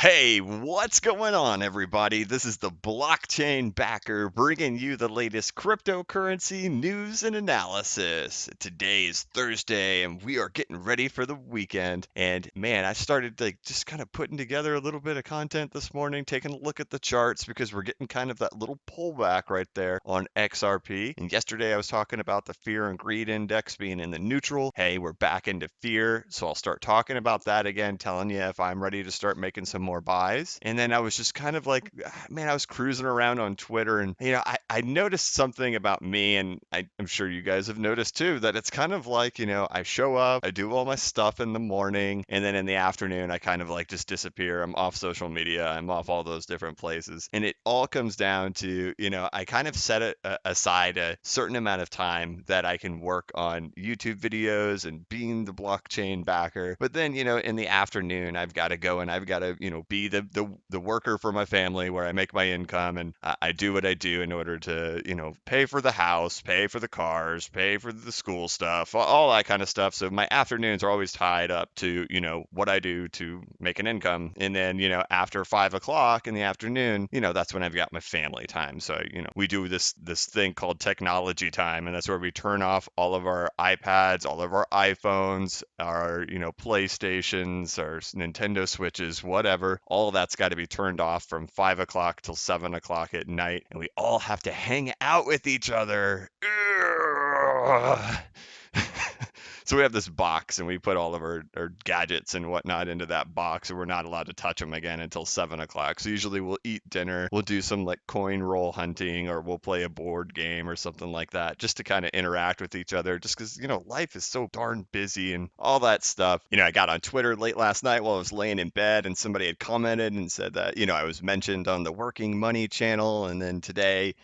Hey, what's going on, everybody? This is the Blockchain Backer bringing you the latest cryptocurrency news and analysis. Today is Thursday, and we are getting ready for the weekend. And man, I started just kind of putting together a little bit of content this morning, taking a look at the charts because we're getting kind of that little pullback right there on XRP. And yesterday I was talking about the fear and greed index being in the neutral. Hey, we're back into fear, so I'll start talking about that again, telling you if I'm ready to start making some more buys. And then I was just kind of like, man, I was cruising around on Twitter and, I noticed something about me, and I'm sure you guys have noticed too, that it's kind of like, I show up, I do all my stuff in the morning, and then in the afternoon, I kind of like just disappear. I'm off social media, I'm off all those different places. And it all comes down to, I kind of set aside a certain amount of time that I can work on YouTube videos and being the blockchain backer. But then, in the afternoon, I've got to go and I've got to, be the worker for my family where I make my income, and I do what I do in order to, pay for the house, pay for the cars, pay for the school stuff, all that kind of stuff. So my afternoons are always tied up to, what I do to make an income. And then, after 5 o'clock in the afternoon, that's when I've got my family time. So, we do this thing called technology time, and that's where we turn off all of our iPads, all of our iPhones, our, PlayStations, our Nintendo Switches, whatever. All of that's got to be turned off from 5 o'clock till 7 o'clock at night, and we all have to hang out with each other. So we have this box, and we put all of our gadgets and whatnot into that box, and we're not allowed to touch them again until 7 o'clock. So usually we'll eat dinner, we'll do some like coin roll hunting, or we'll play a board game or something like that, just to kind of interact with each other, just because, life is so darn busy and all that stuff. I got on Twitter late last night while I was laying in bed, and somebody had commented and said that, I was mentioned on the Working Money channel. And then today,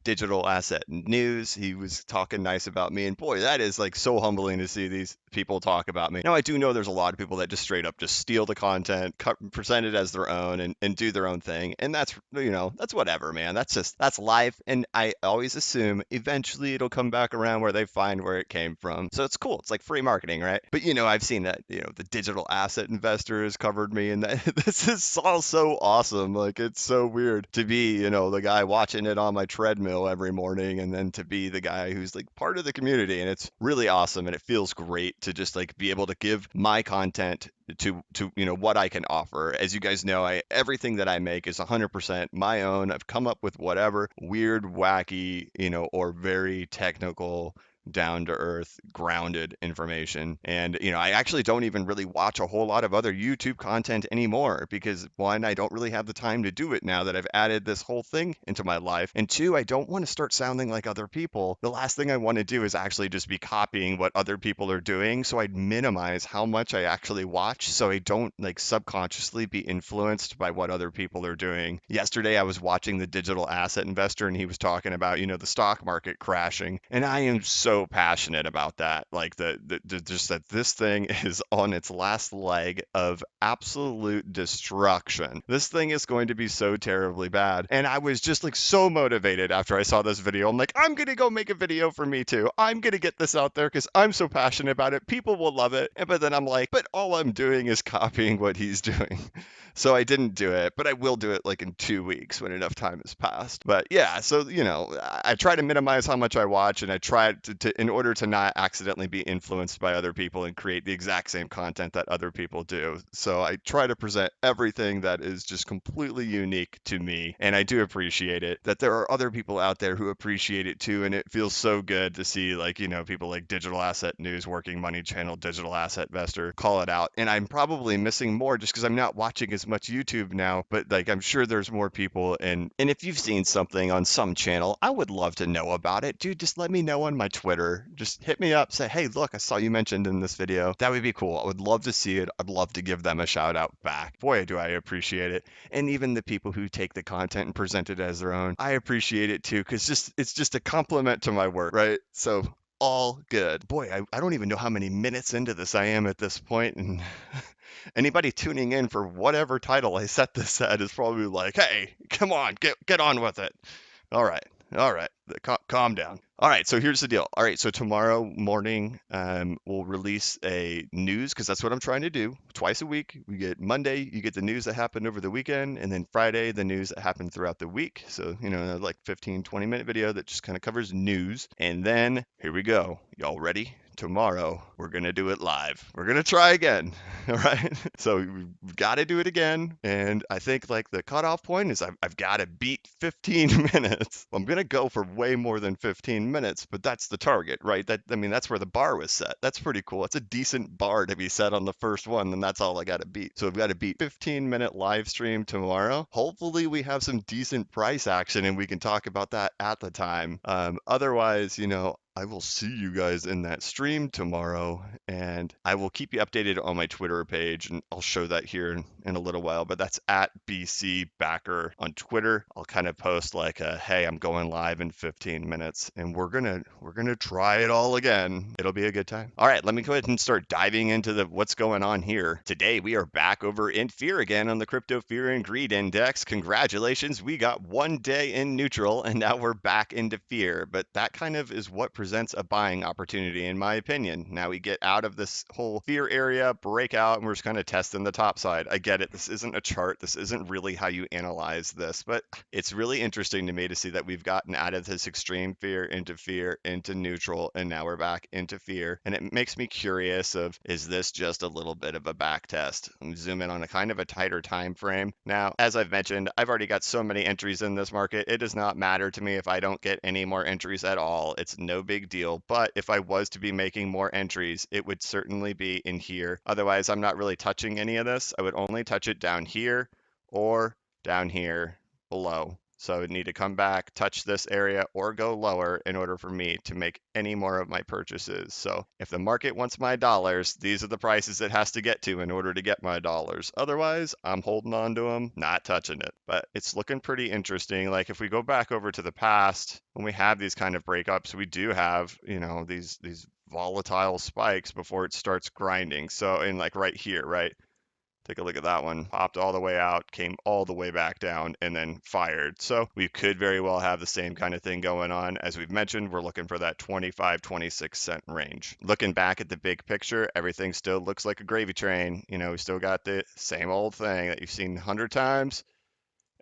Digital Asset News, he was talking nice about me. And boy, that is like so humbling to see these people talk about me. Now, I do know there's a lot of people that just straight up just steal the content, present it as their own, and do their own thing. And that's, that's whatever, man. That's life. And I always assume eventually it'll come back around where they find where it came from. So it's cool. It's like free marketing, right? But, I've seen that, the digital asset investor has covered me, and that this is all so awesome. Like, it's so weird to be, the guy watching it on my treadmill every morning, and then to be the guy who's like part of the community. And it's really awesome, and it feels great to just like be able to give my content to what I can offer. As you guys know, everything that I make is 100% my own. I've come up with whatever weird, wacky, or very technical, down to earth, grounded information. And, I actually don't even really watch a whole lot of other YouTube content anymore because, one, I don't really have the time to do it now that I've added this whole thing into my life. And two, I don't want to start sounding like other people. The last thing I want to do is actually just be copying what other people are doing. So I'd minimize how much I actually watch so I don't like subconsciously be influenced by what other people are doing. Yesterday, I was watching the Digital Asset Investor, and he was talking about, the stock market crashing. And I am so passionate about that. Like just that this thing is on its last leg of absolute destruction. This thing is going to be so terribly bad. And I was just like so motivated after I saw this video. I'm like, I'm gonna go make a video for me too. I'm gonna get this out there because I'm so passionate about it. People will love it. But then I'm like, but all I'm doing is copying what he's doing. So I didn't do it, but I will do it like in 2 weeks when enough time has passed. But yeah, so I try to minimize how much I watch, and I try to in order to not accidentally be influenced by other people and create the exact same content that other people do. So I try to present everything that is just completely unique to me, and I do appreciate it that there are other people out there who appreciate it too, and it feels so good to see like, people like Digital Asset News, Working Money Channel, Digital Asset Investor call it out. And I'm probably missing more just because I'm not watching as much YouTube now, but like I'm sure there's more people. And if you've seen something on some channel, I would love to know about it. Dude, just let me know on my Twitter. Just hit me up, say, hey, look, I saw you mentioned in this video. That would be cool. I would love to see it. I'd love to give them a shout out back. Boy, do I appreciate it. And even the people who take the content and present it as their own, I appreciate it too, because it's just a compliment to my work, right? So all good. Boy, I don't even know how many minutes into this I am at this point, and anybody tuning in for whatever title I set this at is probably like, hey, come on, get on with it. All right. All right, calm down. All right, so here's the deal. All right, so tomorrow morning, we'll release a news because that's what I'm trying to do. Twice a week, we get Monday, you get the news that happened over the weekend, and then Friday, the news that happened throughout the week. So, like 15, 20-minute video that just kind of covers news. And then here we go. Y'all ready? Tomorrow, we're going to do it live. We're going to try again. All right. So we've got to do it again. And I think like the cutoff point is I've got to beat 15 minutes. I'm going to go for way more than 15 minutes, but that's the target, right? That's where the bar was set. That's pretty cool. It's a decent bar to be set on the first one, and that's all I got to beat. So I've got to beat 15-minute live stream tomorrow. Hopefully we have some decent price action and we can talk about that at the time. Otherwise, I will see you guys in that stream tomorrow, and I will keep you updated on my Twitter page, and I'll show that here in a little while. But that's at BC Backer on Twitter. I'll kind of post like, "Hey, I'm going live in 15 minutes, and we're gonna try it all again. It'll be a good time." All right, let me go ahead and start diving into what's going on here. Today we are back over in fear again on the Crypto Fear and Greed Index. Congratulations, we got one day in neutral, and now we're back into fear. But that kind of is what presents a buying opportunity, in my opinion. Now we get out of this whole fear area, break out, and we're just kind of testing the top side. I get it. This isn't a chart. This isn't really how you analyze this, but it's really interesting to me to see that we've gotten out of this extreme fear, into neutral, and now we're back into fear. And it makes me curious of, is this just a little bit of a back test? Let me zoom in on a kind of a tighter time frame. Now, as I've mentioned, I've already got so many entries in this market. It does not matter to me if I don't get any more entries at all. It's no big deal. But if I was to be making more entries, it would certainly be in here. Otherwise, I'm not really touching any of this. I would only touch it down here or down here below. So I would need to come back, touch this area, or go lower in order for me to make any more of my purchases. So if the market wants my dollars, these are the prices it has to get to in order to get my dollars. Otherwise, I'm holding on to them, not touching it. But it's looking pretty interesting. Like if we go back over to the past, when we have these kind of breakups, we do have, these volatile spikes before it starts grinding. So in like right here, right? Take a look at that one. Popped all the way out, came all the way back down, and then fired. So we could very well have the same kind of thing going on. As we've mentioned, we're looking for that 25, 26 cent range. Looking back at the big picture, everything still looks like a gravy train. We still got the same old thing that you've seen 100 times.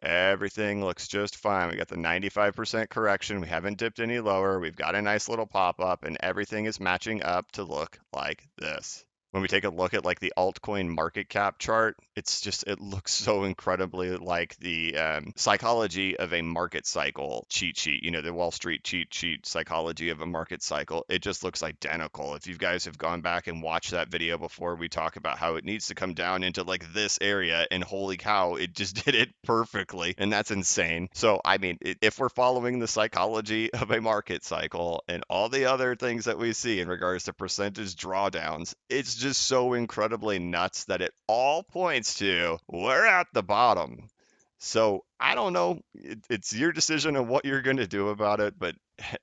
Everything looks just fine. We got the 95% correction. We haven't dipped any lower. We've got a nice little pop up, and everything is matching up to look like this. When we take a look at like the altcoin market cap chart, it looks so incredibly like the psychology of a market cycle cheat sheet, the Wall Street cheat sheet psychology of a market cycle. It just looks identical. If you guys have gone back and watched that video before, we talk about how it needs to come down into like this area, and holy cow, it just did it perfectly. And that's insane. So, I mean, if we're following the psychology of a market cycle and all the other things that we see in regards to percentage drawdowns, it's just so incredibly nuts that it all points to we're at the bottom. So I don't know. It's your decision on what you're going to do about it, but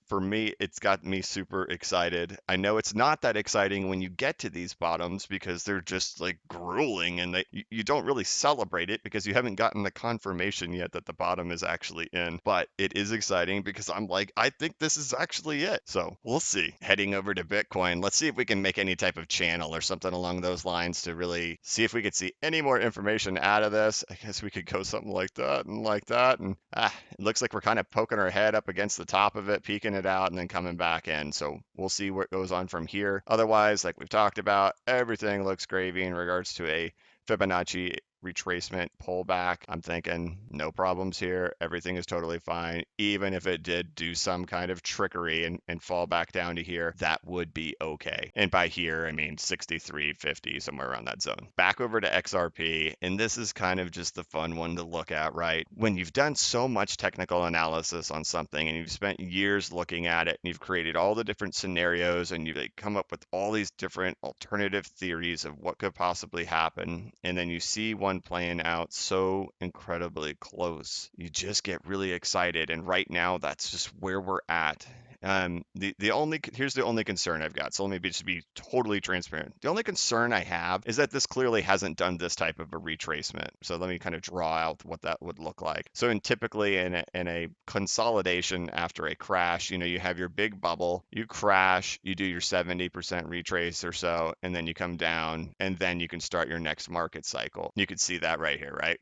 for me, it's got me super excited. I know it's not that exciting when you get to these bottoms because they're just like grueling, and you don't really celebrate it because you haven't gotten the confirmation yet that the bottom is actually in. But it is exciting because I'm like, I think this is actually it. So we'll see. Heading over to Bitcoin, let's see if we can make any type of channel or something along those lines to really see if we could see any more information out of this. I guess we could go something like that and like that. And it looks like we're kind of poking our head up against the top of it, peeking it out, and then coming back in. So we'll see what goes on from here. Otherwise, like we've talked about, everything looks gravy in regards to a Fibonacci retracement pullback. I'm thinking no problems here. Everything is totally fine. Even if it did do some kind of trickery and fall back down to here, that would be okay. And by here, I mean 63.50, somewhere around that zone. Back over to XRP, and this is kind of just the fun one to look at, right? When you've done so much technical analysis on something and you've spent years looking at it and you've created all the different scenarios and you've come up with all these different alternative theories of what could possibly happen, and then you see one playing out so incredibly close, you just get really excited. And right now, that's just where we're at. Here's the only concern I've got. So let me just be totally transparent. The only concern I have is that this clearly hasn't done this type of a retracement. So let me kind of draw out what that would look like. So typically in a consolidation after a crash, you have your big bubble, you crash, you do your 70% retrace or so, and then you come down, and then you can start your next market cycle. You can see that right here, right?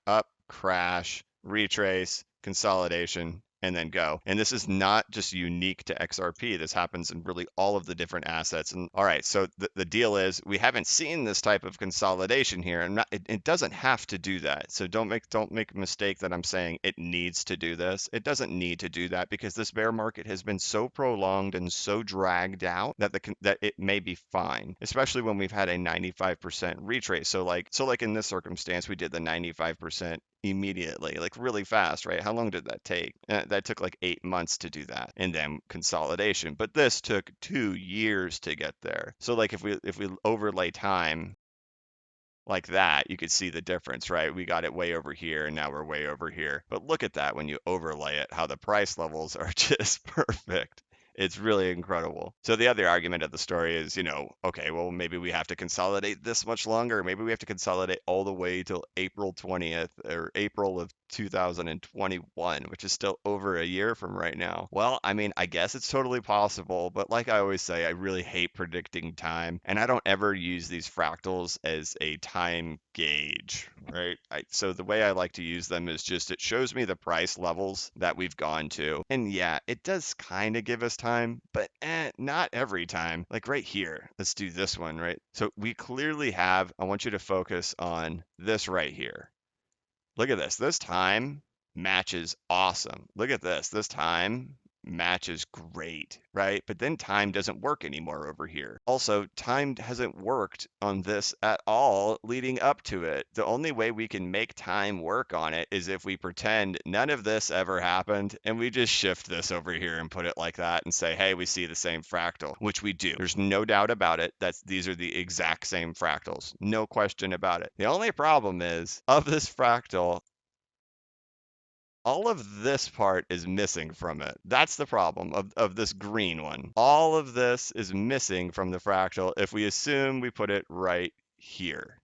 Up, crash, retrace, consolidation, and then go. And this is not just unique to XRP. This happens in really all of the different assets. And all right, so the deal is we haven't seen this type of consolidation here, and it doesn't have to do that. So don't make a mistake that I'm saying it needs to do this. It doesn't need to do that because this bear market has been so prolonged and so dragged out that it may be fine, especially when we've had a 95% retrace. So like in this circumstance, we did the 95% immediately, like really fast, right? How long did that take? That took like 8 months to do that, and then consolidation. But this took 2 years to get there. So like if we overlay time like that, you could see the difference, right? We got it way over here, and now we're way over here. But look at that when you overlay it, how the price levels are just perfect. It's really incredible. So the other argument of the story is, okay, well, maybe we have to consolidate this much longer. Maybe we have to consolidate all the way till April 20th or April of 2021, which is still over a year from right now. Well, I mean, I guess it's totally possible, but like I always say, I really hate predicting time, and I don't ever use these fractals as a time gauge, right? So the way I like to use them is just it shows me the price levels that we've gone to. And yeah, it does kind of give us time, but not every time. Like right here, let's do this one, right? So we clearly have, I want you to focus on this right here. Look at this. This time matches awesome. Look at this. This time matches great, right? But then time doesn't work anymore over here. Also, time hasn't worked on this at all leading up to it. The only way we can make time work on it is if we pretend none of this ever happened and we just shift this over here and put it like that and say, hey, we see the same fractal, which we do. There's no doubt about it. These are the exact same fractals. No question about it. The only problem is of this fractal, all of this part is missing from it. That's the problem of this green one. All of this is missing from the fractal if we assume we put it right here.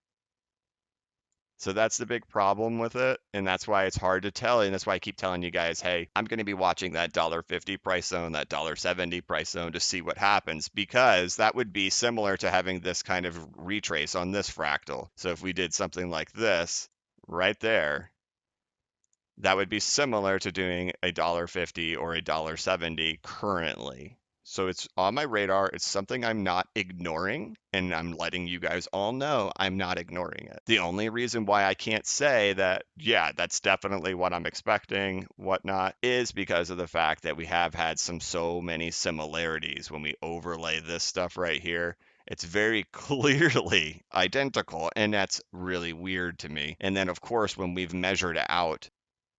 So that's the big problem with it, and that's why it's hard to tell, and that's why I keep telling you guys, hey, I'm going to be watching that $1.50 price zone, that $1.70 price zone to see what happens, because that would be similar to having this kind of retrace on this fractal. So if we did something like this right there, that would be similar to doing a $1.50 or a $1.70 currently. So it's on my radar. It's something I'm not ignoring, and I'm letting you guys all know I'm not ignoring it. The only reason why I can't say that, yeah, that's definitely what I'm expecting, whatnot, is because of the fact that we have had so many similarities. When we overlay this stuff right here, it's very clearly identical, and that's really weird to me. And then, of course, when we've measured out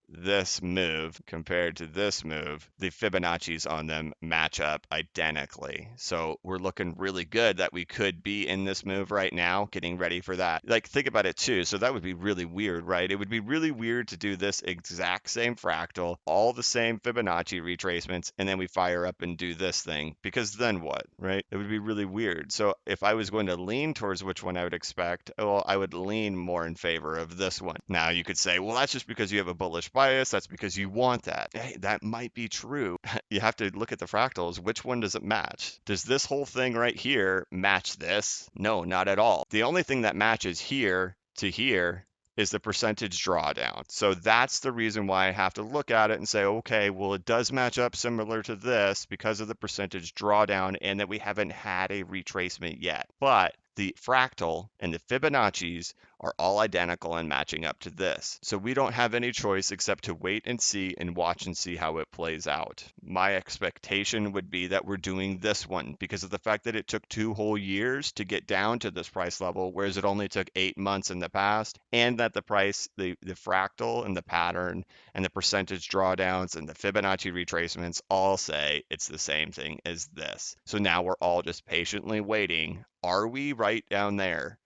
this move compared to this move, the Fibonacci's on them match up identically. So we're looking really good that we could be in this move right now, getting ready for that. Like, think about it too. So that would be really weird, right? It would be really weird to do this exact same fractal, all the same Fibonacci retracements, and then we fire up and do this thing, because then what, right? It would be really weird. So if I was going to lean towards which one I would expect, well, I would lean more in favor of this one. Now you could say, well, that's just because you have a bullish bias. That's because you want that. Hey, that might be true. You have to look at the fractals. Which one does it match? Does this whole thing right here match this? No, not at all. The only thing that matches here to here is the percentage drawdown. So that's the reason why I have to look at it and say, okay, well, it does match up similar to this because of the percentage drawdown and that we haven't had a retracement yet. But the fractal and the Fibonacci's are all identical and matching up to this. So we don't have any choice except to wait and see and watch and see how it plays out. My expectation would be that we're doing this one because of the fact that it took 2 whole years to get down to this price level, whereas it only took 8 months in the past, and that the price, the fractal and the pattern and the percentage drawdowns and the Fibonacci retracements all say it's the same thing as this. So now we're all just patiently waiting. Are we right down there?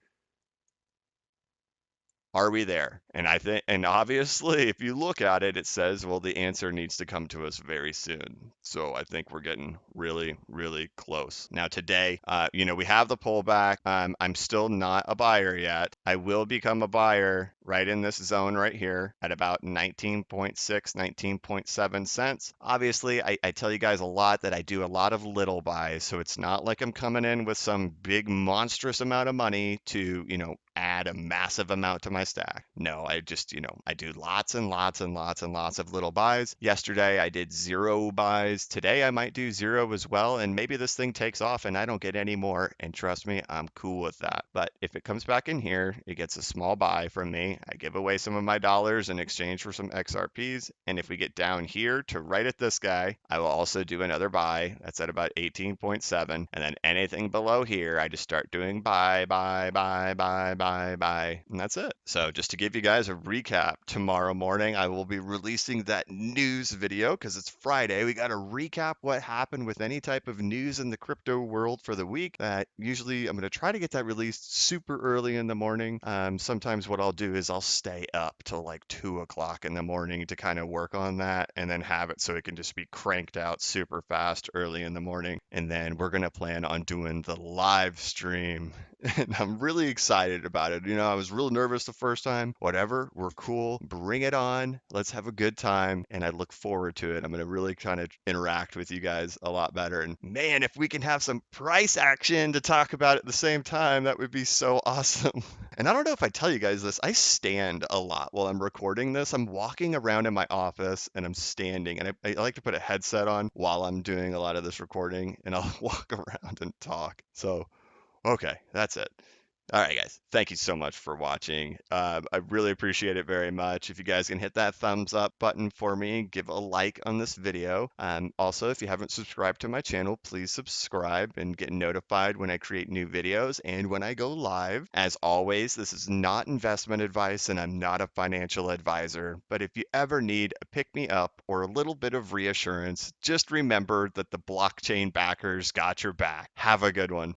Are we there? And obviously, if you look at it, it says, well, the answer needs to come to us very soon. So I think we're getting really, really close. Now, today, we have the pullback. I'm still not a buyer yet. I will become a buyer right in this zone right here at about 19.6, 19.7 cents. Obviously, I tell you guys a lot that I do a lot of little buys. So it's not like I'm coming in with some big monstrous amount of money to, add a massive amount to my stack. No, I just, I do lots and lots and lots and lots of little buys. Yesterday I did 0 buys. Today I might do 0 as well. And maybe this thing takes off and I don't get any more. And trust me, I'm cool with that. But if it comes back in here, it gets a small buy from me. I give away some of my dollars in exchange for some XRPs. And if we get down here to right at this guy, I will also do another buy. That's at about 18.7. And then anything below here, I just start doing buy, buy, buy, buy, buy, buy, and that's it. So just to give you guys a recap, tomorrow morning I will be releasing that news video because it's Friday. We got to recap what happened with any type of news in the crypto world for the week. That usually I'm going to try to get that released super early in the morning. Sometimes what I'll do is I'll stay up till like 2 o'clock in the morning to kind of work on that and then have it so it can just be cranked out super fast early in the morning. And then we're going to plan on doing the live stream. And I'm really excited about it. I was real nervous the first time. Whatever, we're cool. Bring it on. Let's have a good time. And I look forward to it. I'm going to really kind of interact with you guys a lot better. And man, if we can have some price action to talk about at the same time, that would be so awesome. And I don't know if I tell you guys this, I stand a lot while I'm recording this. I'm walking around in my office and I'm standing. And I like to put a headset on while I'm doing a lot of this recording and I'll walk around and talk. So okay, that's it. All right, guys. Thank you so much for watching. I really appreciate it very much. If you guys can hit that thumbs up button for me, give a like on this video. Also, if you haven't subscribed to my channel, please subscribe and get notified when I create new videos and when I go live. As always, this is not investment advice and I'm not a financial advisor. But if you ever need a pick me up or a little bit of reassurance, just remember that the blockchain backers got your back. Have a good one.